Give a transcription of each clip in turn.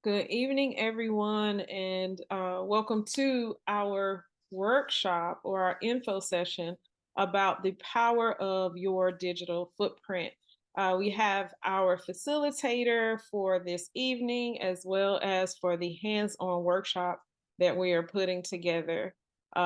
Good evening, everyone, and welcome to our workshop or our info session about the power of your digital footprint. We have our facilitator for this evening, as well as for the hands-on workshop that we are putting together.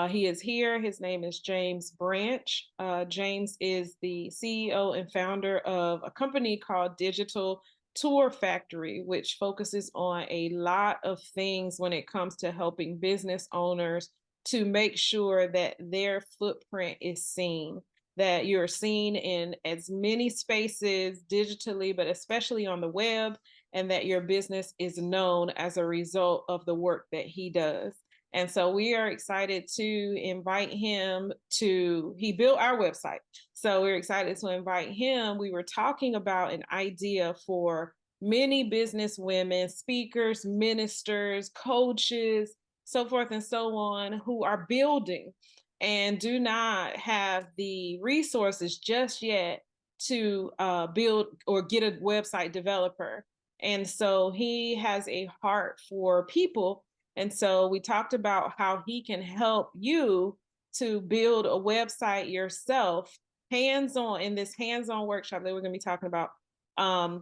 He is here. His name is James Branch. James is the CEO and founder of a company called Digital Tour Factory, which focuses on a lot of things when it comes to helping business owners to make sure that their footprint is seen, that you're seen in as many spaces digitally, but especially on the web, and that your business is known as a result of the work that he does. And so we are excited to invite him to, he built our website. So we're excited to invite him. We were talking about an idea for many business women, speakers, ministers, coaches, so forth and so on, who are building and do not have the resources just yet to build or get a website developer. And so he has a heart for people. And so we talked about how he can help you to build a website yourself, hands-on, in this hands-on workshop that we're going to be talking about, how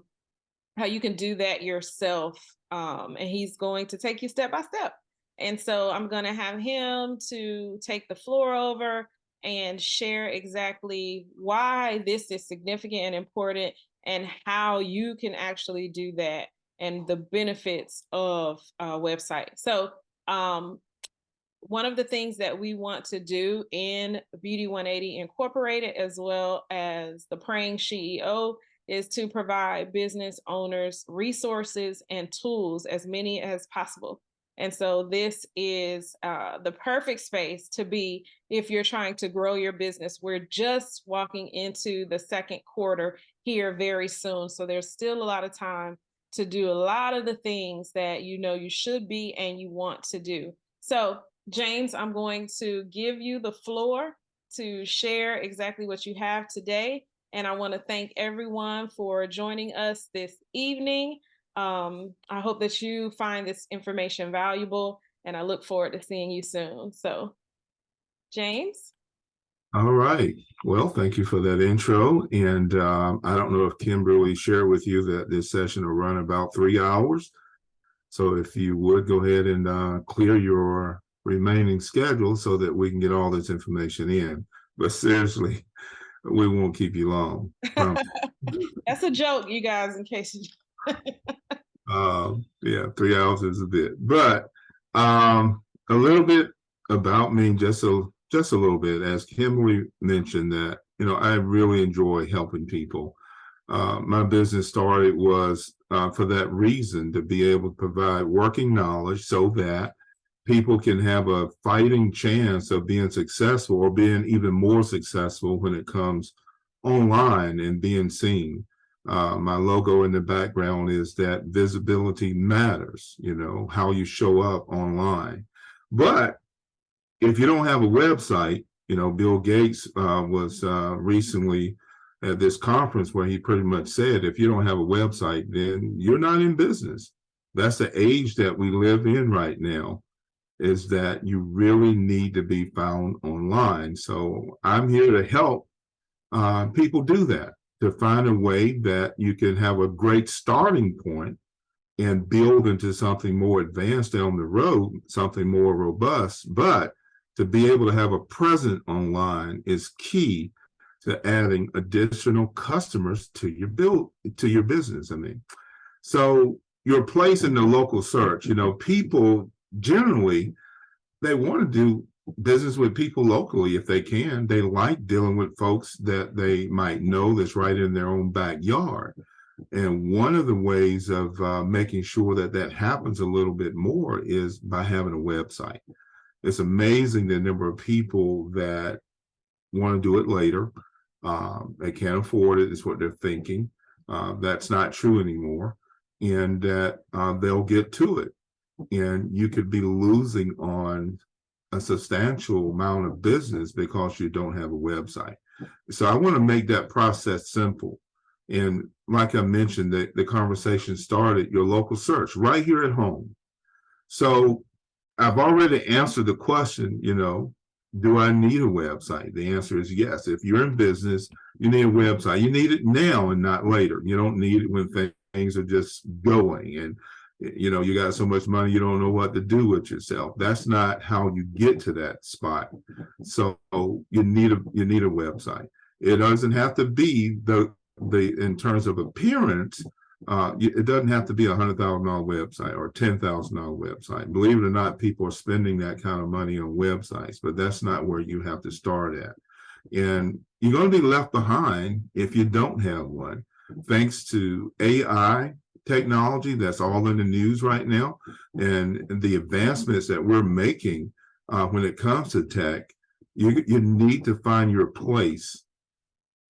you can do that yourself. And he's going to take you step by step. And so I'm going to have him to take the floor over and share exactly why this is significant and important and how you can actually do that and the benefits of a website. So one of the things that we want to do in Beauty 180 Incorporated, as well as the Praying SheE.O, is to provide business owners resources and tools, as many as possible. And so this is the perfect space to be if you're trying to grow your business. We're just walking into the second quarter here very soon. So there's still a lot of time to do a lot of the things that you know you should be and you want to do. So James, I'm going to give you the floor to share exactly what you have today. And I want to thank everyone for joining us this evening. I hope that you find this information valuable, and I look forward to seeing you soon. So, James? All right. Well, thank you for that intro. And I don't know if Kimberly shared with you that this session will run about 3 hours. So if you would go ahead and clear your remaining schedule so that we can get all this information in. But seriously, we won't keep you long. That's a joke, you guys, in case you. Yeah, 3 hours is a bit. But a little bit about me, just a little bit, as Kimberly mentioned, that I really enjoy helping people. My business started was for that reason, to be able to provide working knowledge so that people can have a fighting chance of being successful or being even more successful when it comes online and being seen. My logo in the background is that visibility matters, how you show up online. But if you don't have a website, Bill Gates was recently at this conference where he pretty much said, if you don't have a website, then you're not in business. That's the age that we live in right now, is that you really need to be found online. So I'm here to help people do that, to find a way that you can have a great starting point and build into something more advanced down the road, something more robust. But to be able to have a presence online is key to adding additional customers to your business. So your place in the local search, people generally, they want to do business with people locally if they can. They like dealing with folks that they might know that's right in their own backyard. And one of the ways of making sure that that happens a little bit more is by having a website. It's amazing the number of people that want to do it later. They can't afford it, is what they're thinking. That's not true anymore. And that they'll get to it. And you could be losing on a substantial amount of business because you don't have a website. So I want to make that process simple. And like I mentioned, the conversation started your local search right here at home. So I've already answered the question, do I need a website? The answer is yes. If you're in business, you need a website. You need it now and not later. You don't need it when things are just going and you got so much money you don't know what to do with yourself. That's not how you get to that spot. So you need a website. It doesn't have to be the in terms of appearance. It doesn't have to be $100,000 website or $10,000 website. Believe it or not, people are spending that kind of money on websites, but that's not where you have to start at. And you're going to be left behind if you don't have one. Thanks to AI technology that's all in the news right now, and the advancements that we're making when it comes to tech, you need to find your place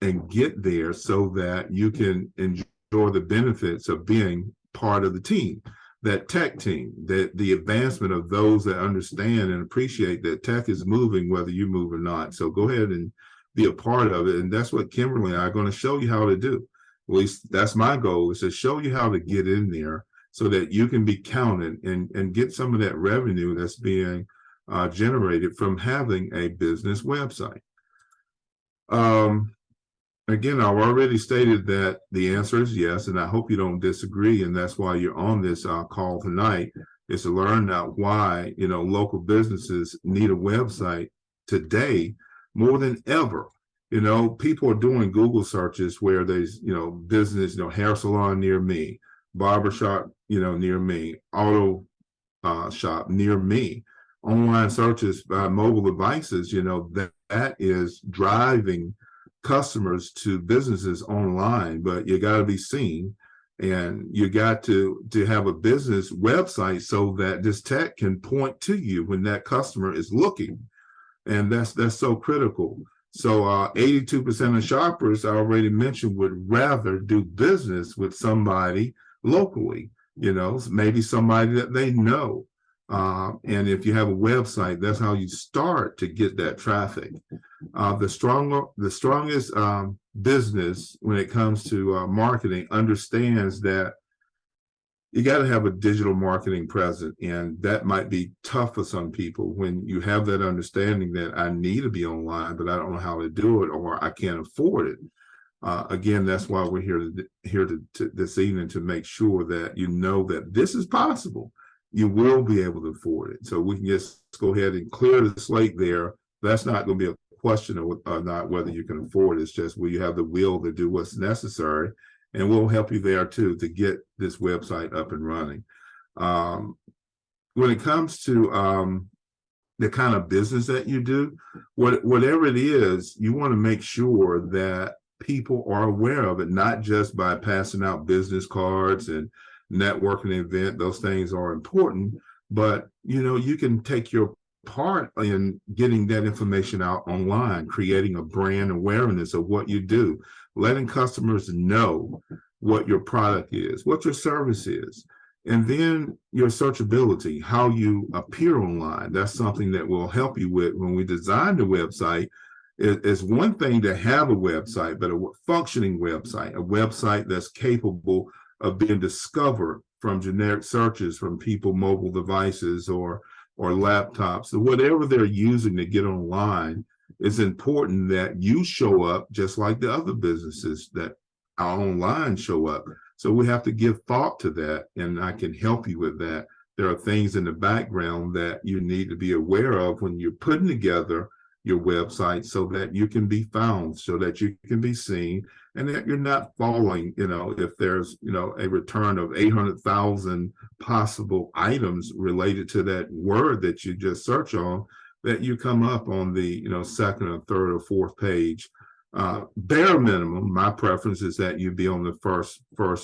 and get there so that you can enjoy the benefits of being part of the team, that tech team, that the advancement of those that understand and appreciate that tech is moving whether you move or not. So go ahead and be a part of it. And that's what Kimberly and I are going to show you how to do. At least that's my goal, is to show you how to get in there so that you can be counted and get some of that revenue that's being generated from having a business website. Again, I've already stated that the answer is yes, and I hope you don't disagree. And that's why you're on this call tonight, is to learn out why local businesses need a website today more than ever. People are doing Google searches where there's business, hair salon near me, barbershop, near me, auto shop near me. Online searches by mobile devices, that is driving customers to businesses online, but you got to be seen, and you got to have a business website so that this tech can point to you when that customer is looking, and that's so critical. So 82% of shoppers, I already mentioned, would rather do business with somebody locally, maybe somebody that they know. And if you have a website, that's how you start to get that traffic. The strongest business when it comes to marketing understands that you got to have a digital marketing presence, and that might be tough for some people when you have that understanding that I need to be online, but I don't know how to do it, or I can't afford it. Again, that's why we're here this evening, to make sure that you know that this is possible. You will be able to afford it. So we can just go ahead and clear the slate there. That's not going to be a question of not whether you can afford it. It's just, will you have the will to do what's necessary? And we'll help you there too to get this website up and running. When it comes to the kind of business that you do, whatever it is, you want to make sure that people are aware of it, not just by passing out business cards and networking event. Those things are important, but you can take your part in getting that information out online, creating a brand awareness of what you do, letting customers know what your product is, what your service is, and then your searchability, how you appear online. That's something that will help you with when we design the website. It's one thing to have a website, but a functioning website, a website that's capable of being discovered from generic searches from people, mobile devices or laptops, so whatever they're using to get online. It's important that you show up just like the other businesses that are online show up. So we have to give thought to that, and I can help you with that. There are things in the background that you need to be aware of when you're putting together your website so that you can be found, so that you can be seen, and that you're not falling, if there's, a return of 800,000 possible items related to that word that you just search on, that you come up on the, second or third or fourth page. Bare minimum, my preference is that you be on the first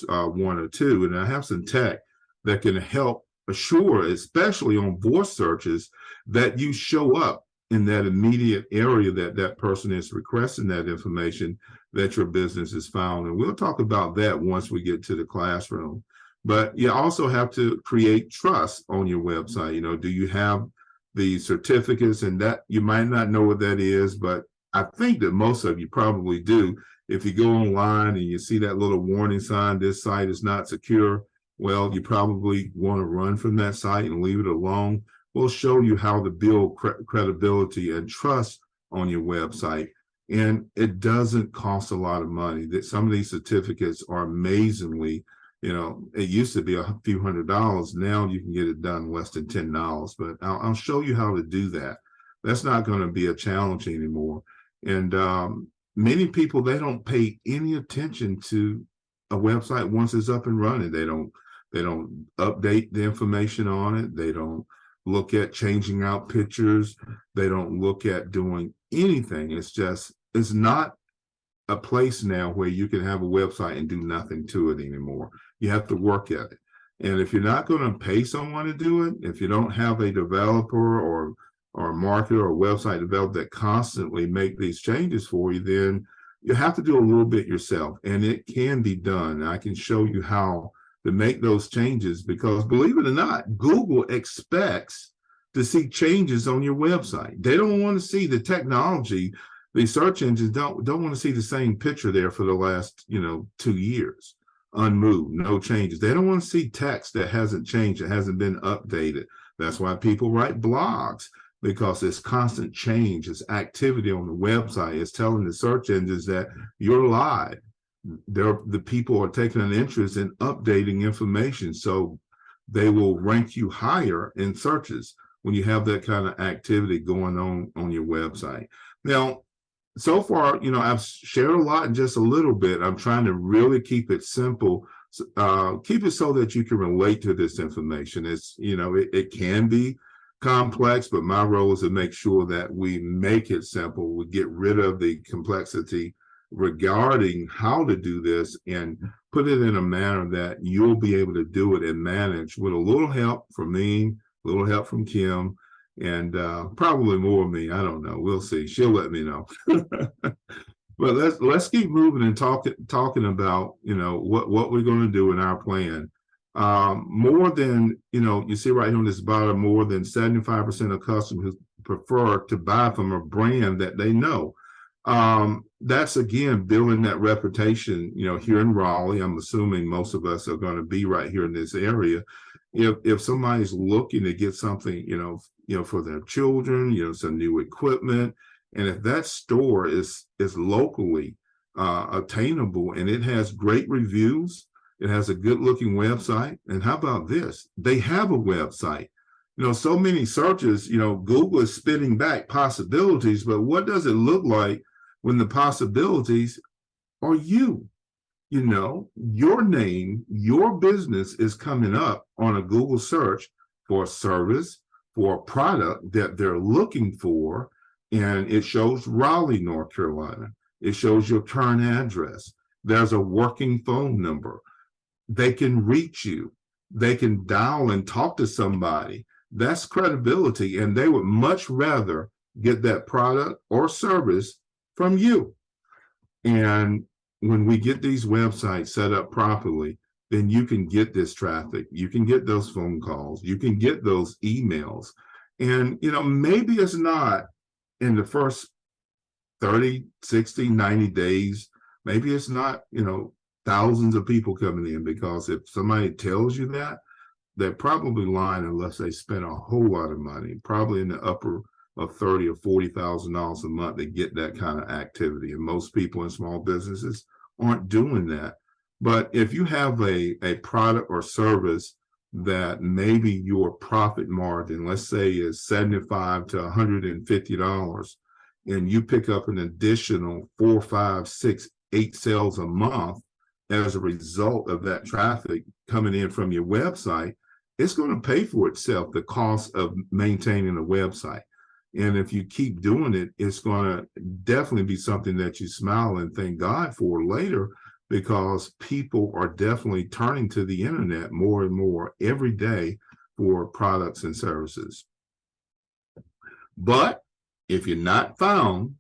one or two. And I have some tech that can help assure, especially on voice searches, that you show up in that immediate area that person is requesting that information, that your business is found. And we'll talk about that once we get to the classroom. But you also have to create trust on your website. Do you have the certificates? And that, you might not know what that is, but I think that most of you probably do. If you go online and you see that little warning sign, this site is not secure, well, you probably want to run from that site and leave it alone. We'll show you how to build credibility and trust on your website. And it doesn't cost a lot of money. That some of these certificates are amazingly, it used to be a few $100s. Now you can get it done less than $10. But I'll show you how to do that. That's not going to be a challenge anymore. And many people, they don't pay any attention to a website once it's up and running. They don't update the information on it. They don't look at changing out pictures. They don't look at doing anything. It's not a place now where you can have a website and do nothing to it anymore. You have to work at it. And if you're not going to pay someone to do it, if you don't have a developer or a marketer or a website developer that constantly make these changes for you, then you have to do a little bit yourself. And it can be done. I can show you how to make those changes, because believe it or not, Google expects to see changes on your website. They don't want to see the technology. The search engines don't want to see the same picture there for the last 2 years unmoved, no changes. They don't want to see text that hasn't changed, that hasn't been updated. That's why people write blogs, because it's constant change, it's activity on the website. It's telling the search engines that you're live. The people are taking an interest in updating information, so they will rank you higher in searches when you have that kind of activity going on your website. Now, so far, I've shared a lot in just a little bit. I'm trying to really keep it simple, keep it so that you can relate to this information. It can be complex, but my role is to make sure that we make it simple. We get rid of the complexity regarding how to do this and put it in a manner that you'll be able to do it and manage with a little help from me, a little help from Kim, and probably more of me. I don't know. We'll see. She'll let me know. But let's keep moving and talking about what we're going to do in our plan. More than you see right here on this bottom, more than 75% of customers prefer to buy from a brand that they know. That's again building that reputation. Here in Raleigh, I'm assuming most of us are going to be right here in this area. If somebody's looking to get something, for their children, some new equipment, and if that store is locally attainable and it has great reviews, it has a good looking website, and how about this? They have a website. So many searches, Google is spitting back possibilities, but what does it look like when the possibilities are you? Your name, your business is coming up on a Google search for a service, for a product that they're looking for, and it shows Raleigh, North Carolina. It shows your current address. There's a working phone number. They can reach you. They can dial and talk to somebody. That's credibility, and they would much rather get that product or service from you. And when we get these websites set up properly, then you can get this traffic. You can get those phone calls. You can get those emails. And, maybe it's not in the first 30, 60, 90 days. Maybe it's not, thousands of people coming in, because if somebody tells you that, they're probably lying unless they spend a whole lot of money, probably in the upper of $30,000 or $40,000 a month to get that kind of activity. And most people in small businesses aren't doing that. But if you have a product or service that maybe your profit margin, let's say, is $75 to $150, and you pick up an additional 4, 5, 6, 8 sales a month as a result of that traffic coming in from your website, it's going to pay for itself, the cost of maintaining a website. And if you keep doing it, it's going to definitely be something that you smile and thank God for later, because people are definitely turning to the internet more and more every day for products and services. But if you're not found,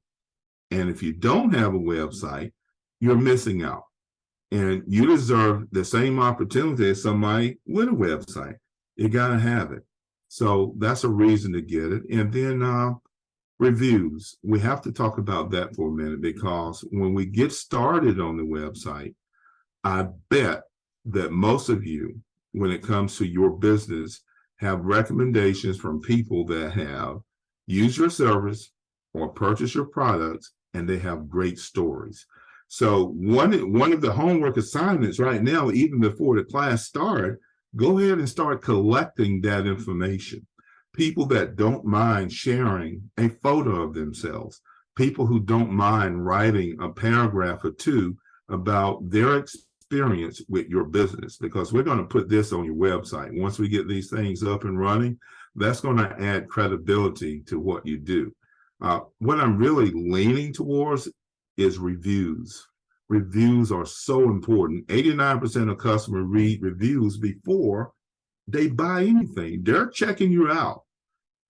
and if you don't have a website, you're missing out. And you deserve the same opportunity as somebody with a website. You got to have it. So that's a reason to get it. And then Reviews. We have to talk about that for a minute, because when we get started on the website, I bet that most of you, when it comes to your business, have recommendations from people that have used your service or purchased your products, and they have great stories. So one of the homework assignments right now, even before the class started, go ahead and start collecting that information. People that don't mind sharing a photo of themselves, people who don't mind writing a paragraph or two about their experience with your business, because we're going to put this on your website. Once we get these things up and running, that's going to add credibility to what you do. What I'm really leaning towards is reviews. Reviews are so important. 89% of customers read reviews before they buy anything. They're checking you out.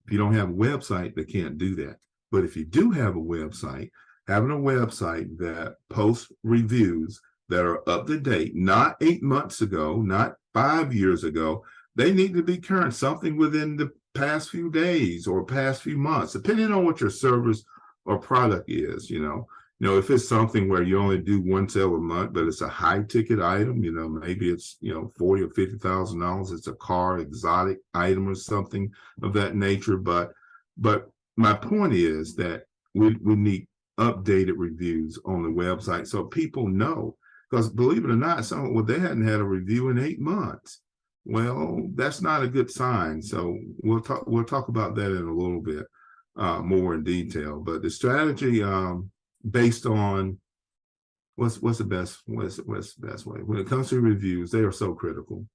If you don't have a website, they can't do that. But if you do have a website, having a website that posts reviews that are up to date, not 8 months ago, not 5 years ago, they need to be current, something within the past few days or past few months, depending on what your service or product is. If it's something where you only do one sale a month, but it's a high ticket item, maybe it's, $40,000 or $50,000. It's a car, exotic item or something of that nature. But my point is that we need updated reviews on the website so people know, because believe it or not, they hadn't had a review in 8 months. Well, that's not a good sign. So we'll talk about that in a little bit more in detail. But the strategy, based on what's the best way when it comes to reviews, they are so critical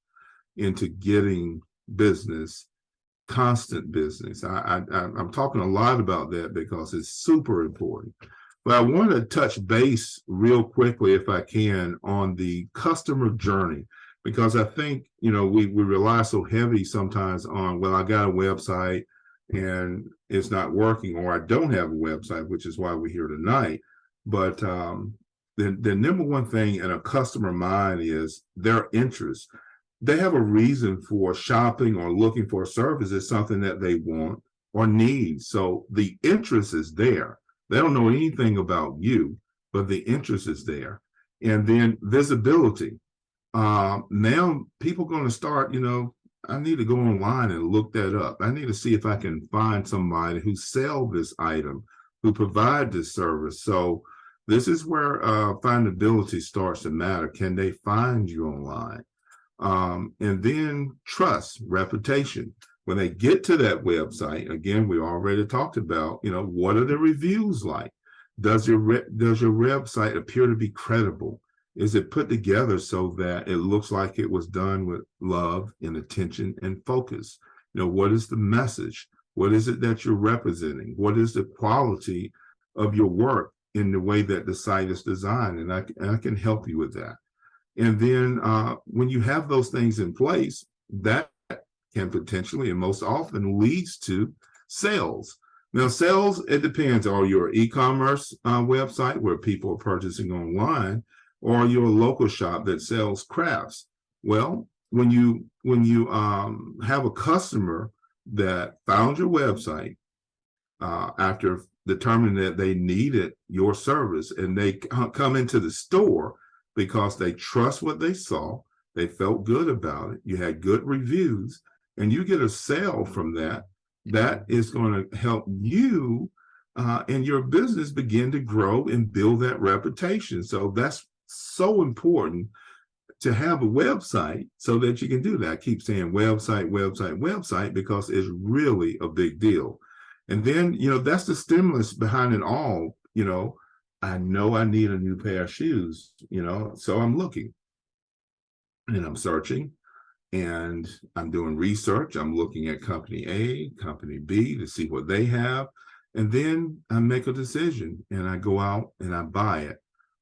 into getting business, constant business. I'm talking a lot about that because it's super important. But I want to touch base real quickly, if I can, on the customer journey, because I think we rely so heavy sometimes on, well, I got a website and it's not working, or I don't have a website, which is why we're here tonight. But the number one thing in a customer mind is their interest. They have a reason for shopping or looking for a service. It's something that they want or need. So the interest is there. They don't know anything about you, but the interest is there. And then visibility. Now people are going to start, I need to go online and look that up. I need to see if I can find somebody who sells this item, who provide this service. So this is where findability starts to matter. Can they find you online? And then trust, reputation. When they get to that website, again, we already talked about, what are the reviews like? Does your website appear to be credible? Is it put together so that it looks like it was done with love and attention and focus? What is the message? What is it that you're representing? What is the quality of your work in the way that the site is designed? And I can help you with that. And then when you have those things in place, that can potentially and most often leads to sales. Now, sales, it depends on your e-commerce website where people are purchasing online, or your local shop that sells crafts. Well, when you have a customer that found your website after determining that they needed your service, and they come into the store because they trust what they saw, they felt good about it, you had good reviews, and you get a sale from that, that is going to help you and your business begin to grow and build that reputation. So that's so important to have a website so that you can do that. I keep saying website, because it's really a big deal. And then, that's the stimulus behind it all. I know I need a new pair of shoes, so I'm looking and I'm searching and I'm doing research. I'm looking at company A, company B to see what they have. And then I make a decision and I go out and I buy it.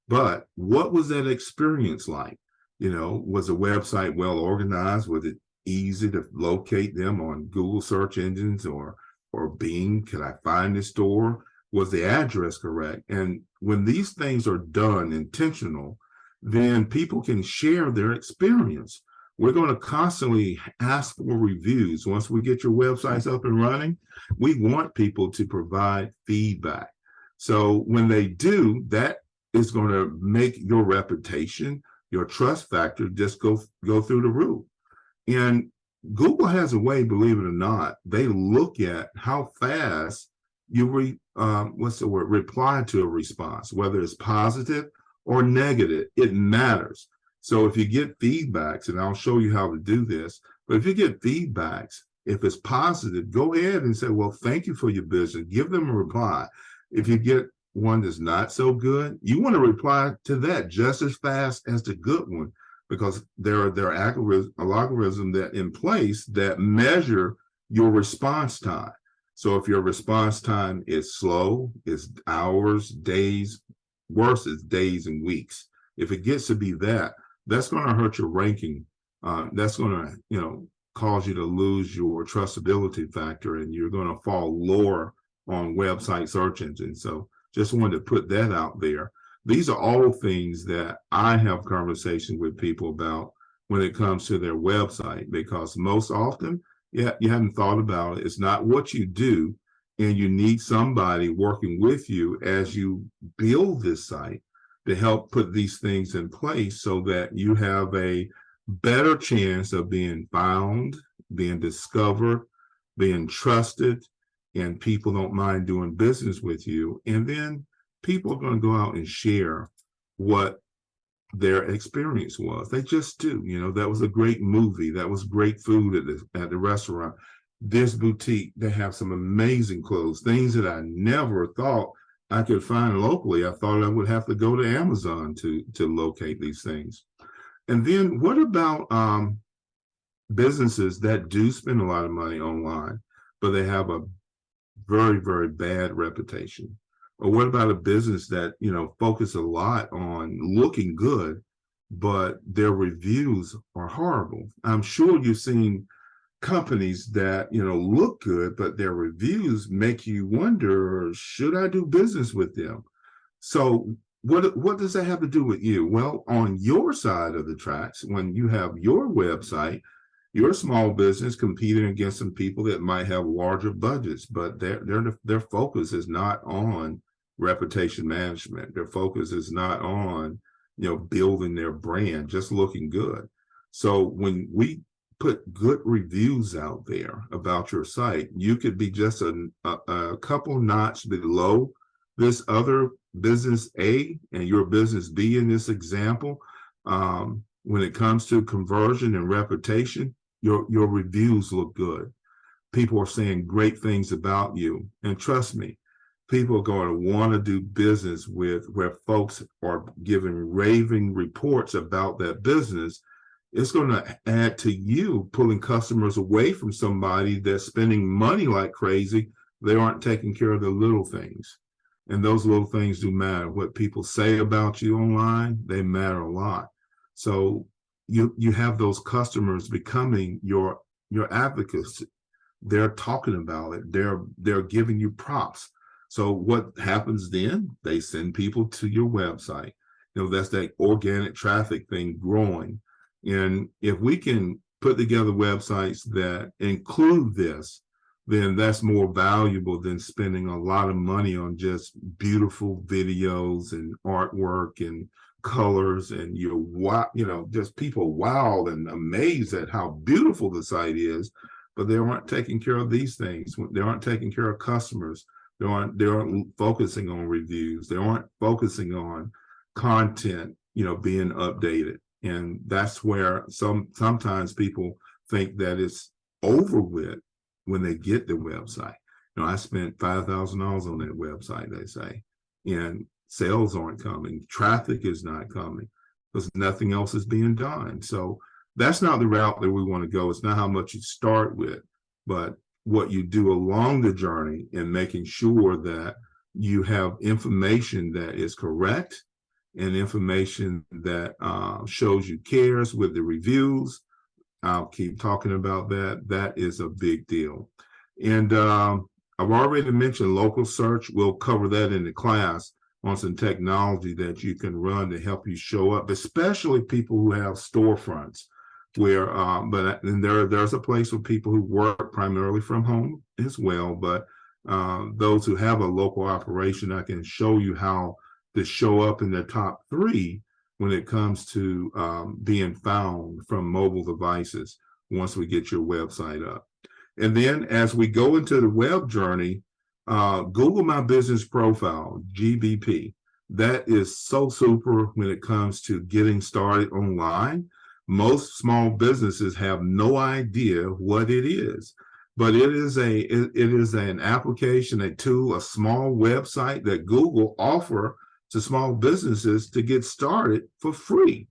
But what was that experience like? Was the website well organized? Was it easy to locate them on Google search engines or Bing? Could I find the store? Was the address correct? And when these things are done intentional, then people can share their experience. we're going to constantly ask for reviews. Once we get your websites up and running, we want people to provide feedback. So when they do, that is going to make your reputation, your trust factor just go through the roof. And Google has a way, believe it or not, they look at how fast you reply to a response, whether it's positive or negative. It matters. So if you get feedbacks, and I'll show you how to do this, but if you get feedbacks, if it's positive, go ahead and say, well, thank you for your business. Give them a reply. If you get one that's not so good, you want to reply to that just as fast as the good one, because there are algorithms that in place that measure your response time. So if your response time is slow, it's hours, days, worse, it's days and weeks. If it gets to be that, that's going to hurt your ranking. That's going to, cause you to lose your trustability factor, and you're going to fall lower on website search engines. So just wanted to put that out there. These are all things that I have conversations with people about when it comes to their website, because most often, you haven't thought about it. It's not what you do, and you need somebody working with you as you build this site to help put these things in place so that you have a better chance of being found, being discovered, being trusted, and people don't mind doing business with you. And then people are going to go out and share what their experience was. They just do. That was a great movie. That was great food at the restaurant. This boutique, they have some amazing clothes, things that I never thought I could find locally. I thought I would have to go to Amazon to locate these things. And then what about businesses that do spend a lot of money online, but they have a very, very bad reputation? Or what about a business that, focus a lot on looking good, but their reviews are horrible? I'm sure you've seen companies that, look good, but their reviews make you wonder, should I do business with them? So what does that have to do with you? Well, on your side of the tracks, when you have your website, your small business competing against some people that might have larger budgets, but their focus is not on reputation management. Their focus is not on, building their brand, just looking good. So when we put good reviews out there about your site, you could be just a couple notch below this other business A and your business B in this example. When it comes to conversion and reputation, your reviews look good. People are saying great things about you. And trust me, people are going to want to do business with where folks are giving raving reports about that business. It's going to add to you pulling customers away from somebody that's spending money like crazy. They aren't taking care of the little things. And those little things do matter. What people say about you online, they matter a lot. So you have those customers becoming your advocates. They're talking about it. They're giving you props. So what happens then? They send people to your website. That's that organic traffic thing growing. And if we can put together websites that include this, then that's more valuable than spending a lot of money on just beautiful videos and artwork and colors, and just people wowed and amazed at how beautiful the site is, but they aren't taking care of these things. They aren't taking care of customers. They aren't focusing on reviews. They aren't focusing on content, being updated. And that's where sometimes people think that it's over with when they get the website. I spent $5,000 on that website, they say, and sales aren't coming. Traffic is not coming because nothing else is being done. So that's not the route that we want to go. It's not how much you start with, but what you do along the journey and making sure that you have information that is correct and information that shows you cares with the reviews. I'll keep talking about that. That is a big deal. And I've already mentioned local search. We'll cover that in the class on some technology that you can run to help you show up, especially people who have storefronts. where but and there's a place for people who work primarily from home as well, but those who have a local operation, I can show you how to show up in the top three when it comes to being found from mobile devices once we get your website up. And then as we go into the web journey, Google My Business Profile, GBP. That is so super when it comes to getting started online. Most small businesses have no idea what it is, but it is an application, a tool, a small website that Google offer to small businesses to get started for free.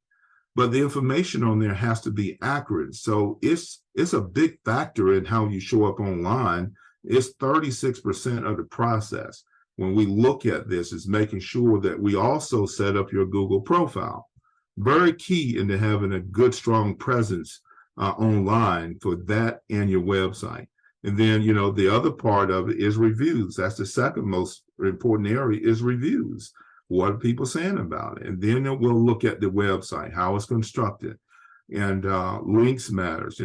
But the information on there has to be accurate. So it's a big factor in how you show up online. It's 36% of the process. When we look at this, is making sure that we also set up your Google profile. Very key into having a good, strong presence online for that and your website. And then, the other part of it is reviews. That's the second most important area, is reviews. What are people saying about it? And then we'll look at the website, how it's constructed, and links matters.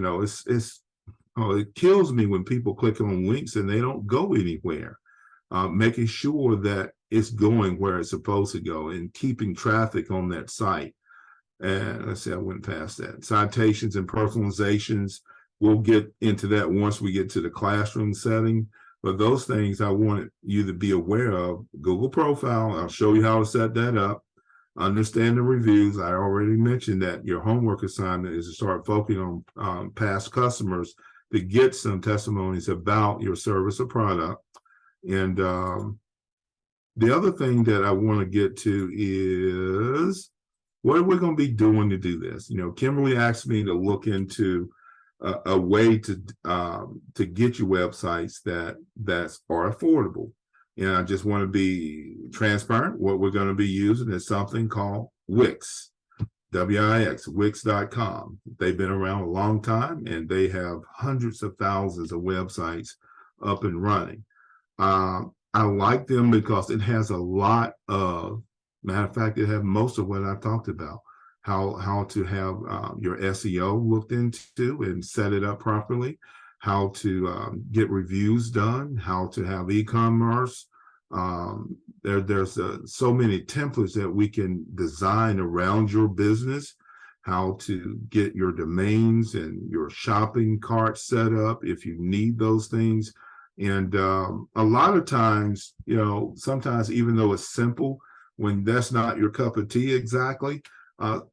It kills me when people click on links and they don't go anywhere. Making sure that it's going where it's supposed to go and keeping traffic on that site. And let's see, I went past that. Citations and personalizations, we'll get into that once we get to the classroom setting. But those things I wanted you to be aware of. Google profile, I'll show you how to set that up. Understand the reviews. I already mentioned that your homework assignment is to start focusing on past customers to get some testimonies about your service or product. And the other thing that I want to get to is what are we going to be doing to do this? Kimberly asked me to look into a way to get you websites that are affordable. And I just want to be transparent. What we're going to be using is something called Wix, W-I-X, Wix.com. They've been around a long time, and they have hundreds of thousands of websites up and running. I like them because it has a lot of, matter of fact, it has most of what I've talked about. How to have your SEO looked into and set it up properly, how to get reviews done, how to have e-commerce. There's so many templates that we can design around your business, how to get your domains and your shopping cart set up if you need those things. And a lot of times, sometimes even though it's simple, when that's not your cup of tea exactly,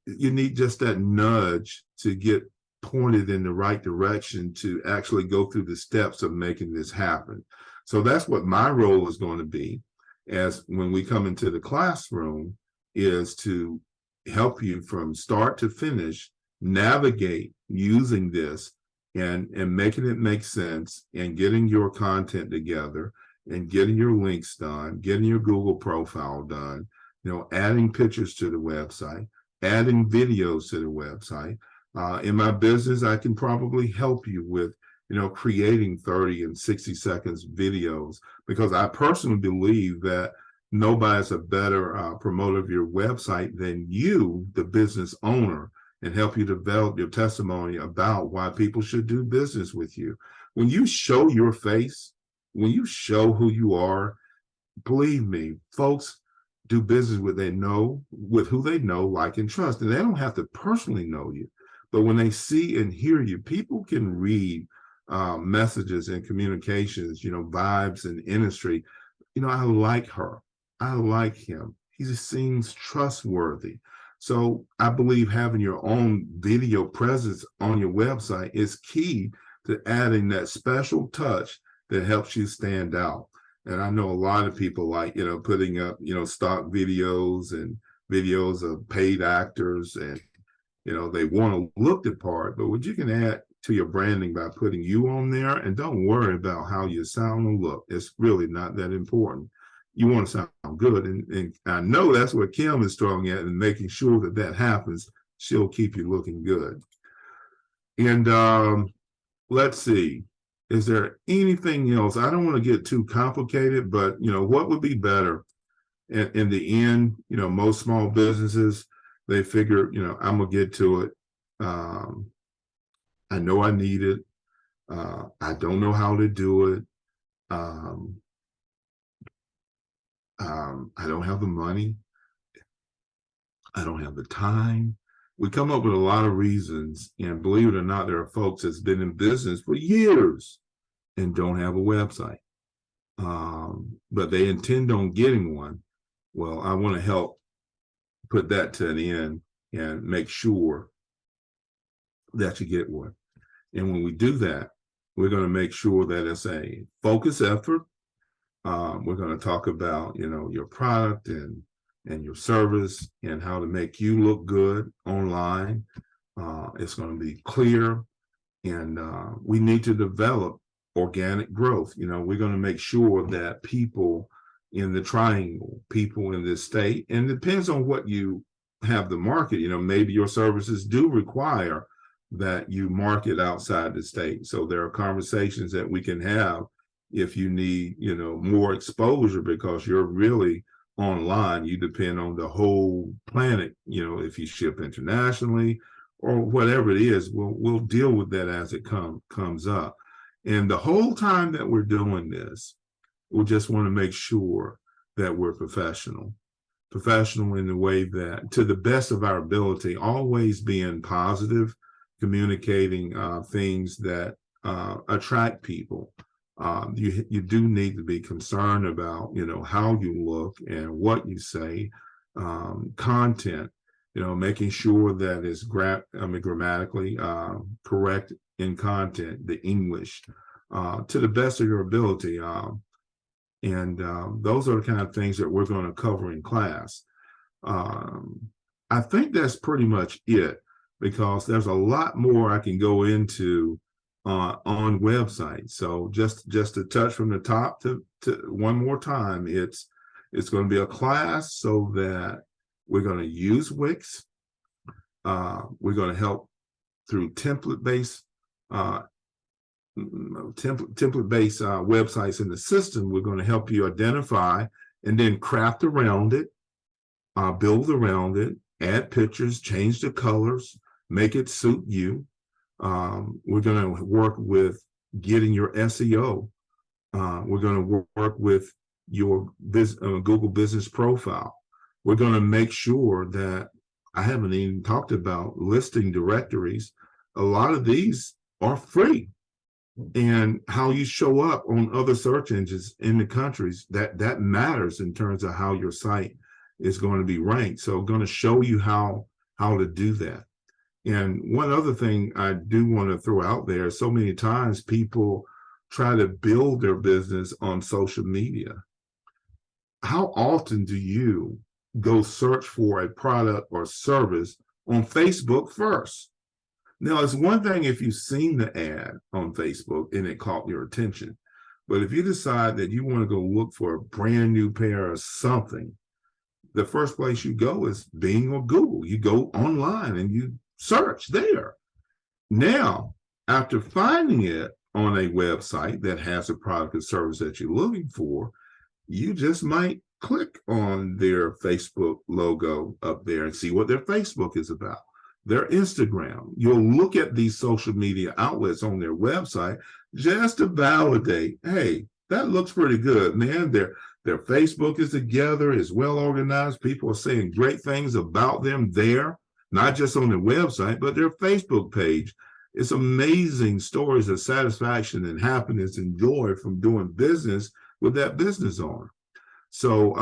you need just that nudge to get pointed in the right direction to actually go through the steps of making this happen. So that's what my role is going to be, as when we come into the classroom, is to help you from start to finish, navigate using this and making it make sense, and getting your content together, and getting your links done, getting your Google profile done, adding pictures to the website, adding videos to the website. In my business, I can probably help you with, creating 30 and 60 seconds videos, because I personally believe that nobody's a better promoter of your website than you, the business owner, and help you develop your testimony about why people should do business with you. When you show your face, when you show who you are, believe me, folks do business with who they know, like, and trust. And they don't have to personally know you, but when they see and hear you, people can read messages and communications, vibes and industry. I like her. I like him. He just seems trustworthy. So I believe having your own video presence on your website is key to adding that special touch that helps you stand out. And I know a lot of people like, putting up, stock videos and videos of paid actors, and, they want to look the part, but what you can add to your branding by putting you on there, and don't worry about how you sound or look. It's really not that important. You want to sound good. And I know that's what Kim is strong at, and making sure that happens. She'll keep you looking good. And let's see. Is there anything else? I don't want to get too complicated, but what would be better in the end? Most small businesses, they figure, I'm gonna get to it. I know I need it. I don't know how to do it. Um, I don't have the money. I don't have the time. We come up with a lot of reasons, and believe it or not, there are folks that's been in business for years and don't have a website, but they intend on getting one. Well, I want to help put that to an end and make sure that you get one. And when we do that, we're going to make sure that it's a focused effort. We're going to talk about, your product and your service and how to make you look good online. It's going to be clear, and we need to develop organic growth. We're going to make sure that people in the triangle, people in this state, and it depends on what you have the market. Maybe your services do require that you market outside the state. So there are conversations that we can have if you need, more exposure because you're really online. You depend on the whole planet. If you ship internationally or whatever it is, we'll deal with that as it comes up. And the whole time that we're doing this, we just want to make sure that we're professional in the way that, to the best of our ability, always being positive, communicating things that attract people. You do need to be concerned about, how you look and what you say, content, making sure that it's grammatically correct in content, the English, to the best of your ability. And those are the kind of things that we're going to cover in class. I think that's pretty much it, because there's a lot more I can go into on websites. So just to touch from the top to one more time, it's going to be a class so that we're going to use Wix. We're going to help through template-based websites in the system. We're going to help you identify and then craft around it, build around it, add pictures, change the colors, make it suit you. We're going to work with getting your SEO. We're going to work with your Google business profile. We're going to make sure that, I haven't even talked about listing directories. A lot of these are free. And how you show up on other search engines in the countries, that matters in terms of how your site is going to be ranked. So I'm going to show you how to do that. And one other thing I do want to throw out there, so many times people try to build their business on social media. How often do you go search for a product or service on Facebook first? Now, it's one thing if you've seen the ad on Facebook and it caught your attention. But if you decide that you want to go look for a brand new pair of something, the first place you go is Bing or Google. You go online and you search there. Now, after finding it on a website that has a product or service that you're looking for, you just might click on their Facebook logo up there and see what their Facebook is about, their Instagram. You'll look at these social media outlets on their website just to validate, hey, that looks pretty good, man. Their Facebook is together, is well organized. People are saying great things about them there, not just on their website, but their Facebook page. It's amazing stories of satisfaction and happiness and joy from doing business with that business owner. So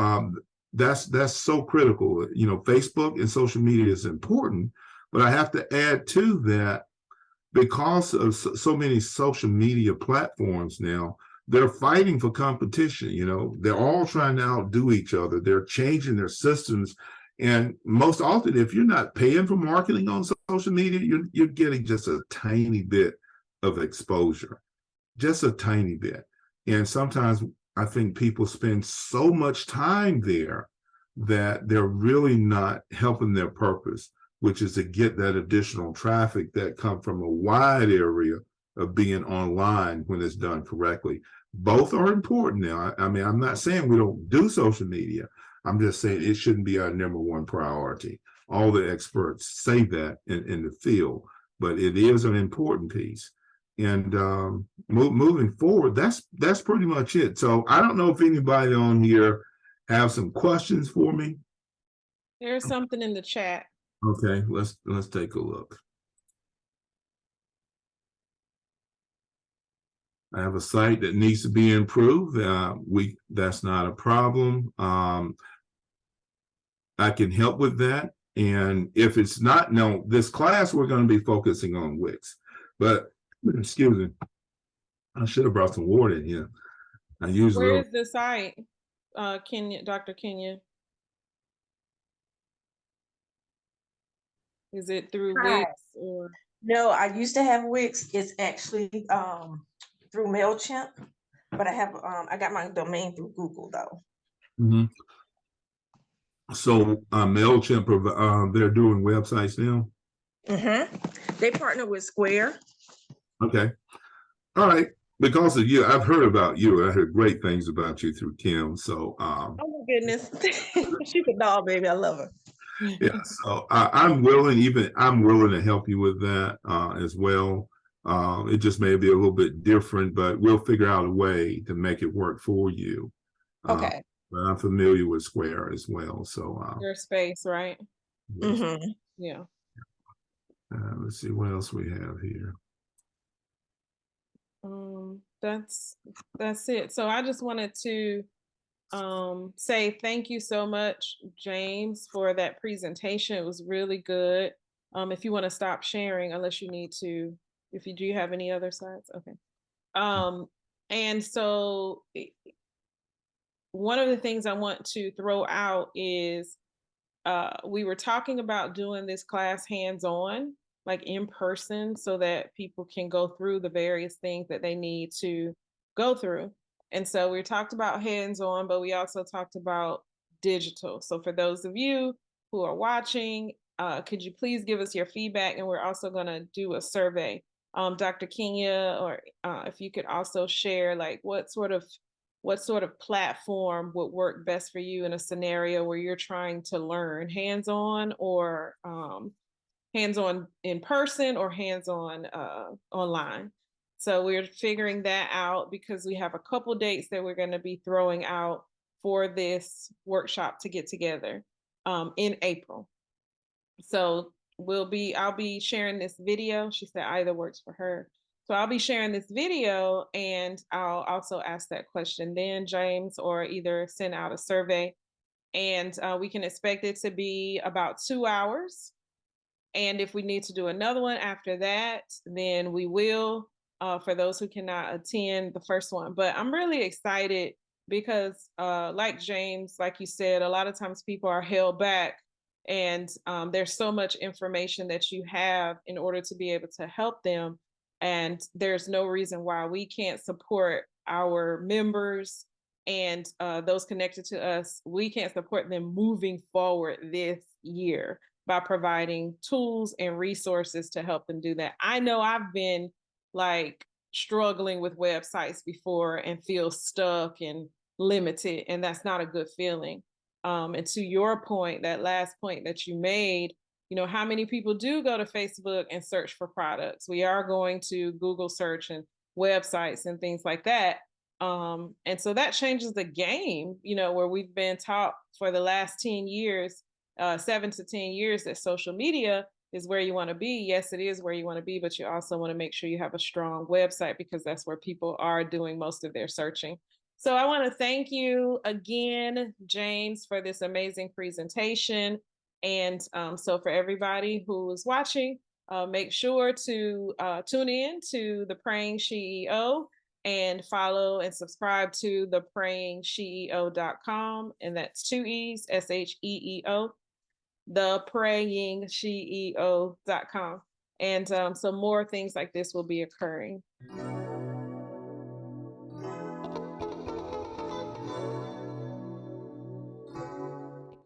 that's so critical. Facebook and social media is important, but I have to add to that, because of so many social media platforms now, they're fighting for competition. They're all trying to outdo each other. They're changing their systems. And most often, if you're not paying for marketing on social media, you're getting just a tiny bit of exposure, just a tiny bit. And sometimes I think people spend so much time there that they're really not helping their purpose, which is to get that additional traffic that come from a wide area of being online when it's done correctly. Both are important now. I mean, I'm not saying we don't do social media. I'm just saying it shouldn't be our number one priority. All the experts say that in the field, but it is an important piece. And moving forward, that's pretty much it. So I don't know if anybody on here have some questions for me. There's something in the chat. Okay, let's take a look. I have a site that needs to be improved. That's not a problem. I can help with that. And if it's not, no, this class we're going to be focusing on Wix. But excuse me, I should have brought some water in here. I usually. Where is the site, Kenya, Dr. Kenya? Is it through Wix or? No, I used to have Wix. It's actually through MailChimp, but I got my domain through Google though. Mm-hmm. So MailChimp, they're doing websites now? Mm-hmm. They partner with Square. Okay. All right. Because of you, I've heard about you. I heard great things about you through Kim. So oh my goodness. She's a doll, baby. I love her. Yeah, so I'm willing to help you with that as well. It just may be a little bit different, but we'll figure out a way to make it work for you. Okay. But I'm familiar with Square as well. So Your space, right? Mm-hmm. Yeah. Let's see what else we have here. That's it. So I just wanted to say thank you so much, James, for that presentation. It was really good. If you want to stop sharing, unless you need to, if you do have any other slides, okay. And so one of the things I want to throw out is we were talking about doing this class hands-on, like in person, so that people can go through the various things that they need to go through. And so we talked about hands-on, but we also talked about digital. So for those of you who are watching, could you please give us your feedback? And we're also going to do a survey. Dr. Kenya, or if you could also share, like what sort of platform would work best for you in a scenario where you're trying to learn hands-on, or hands-on in person, or hands-on online. So we're figuring that out because we have a couple dates that we're going to be throwing out for this workshop to get together in April. So I'll be sharing this video. She said either works for her. So I'll be sharing this video, and I'll also ask that question then, James, or either send out a survey. And we can expect it to be about 2 hours. And if we need to do another one after that, then we will, for those who cannot attend the first one. But I'm really excited because like James, like you said, a lot of times people are held back, and there's so much information that you have in order to be able to help them. And there's no reason why we can't support our members and those connected to us. We can't support them moving forward this year by providing tools and resources to help them do that. I know I've been like struggling with websites before and feel stuck and limited, and that's not a good feeling. And to your point, that last point that you made, how many people do go to Facebook and search for products? We are going to Google search and websites and things like that. And so that changes the game, where we've been taught for the last 10 years, 7 to 10 years, that social media is where you want to be. Yes, it is where you want to be, but you also want to make sure you have a strong website, because that's where people are doing most of their searching. So I want to thank you again, James, for this amazing presentation. And so for everybody who is watching, make sure to tune in to the Praying SheE.O and follow and subscribe to the prayingsheo.com. And that's 2 E's, SHEEO, the prayingsheo.com. And so more things like this will be occurring.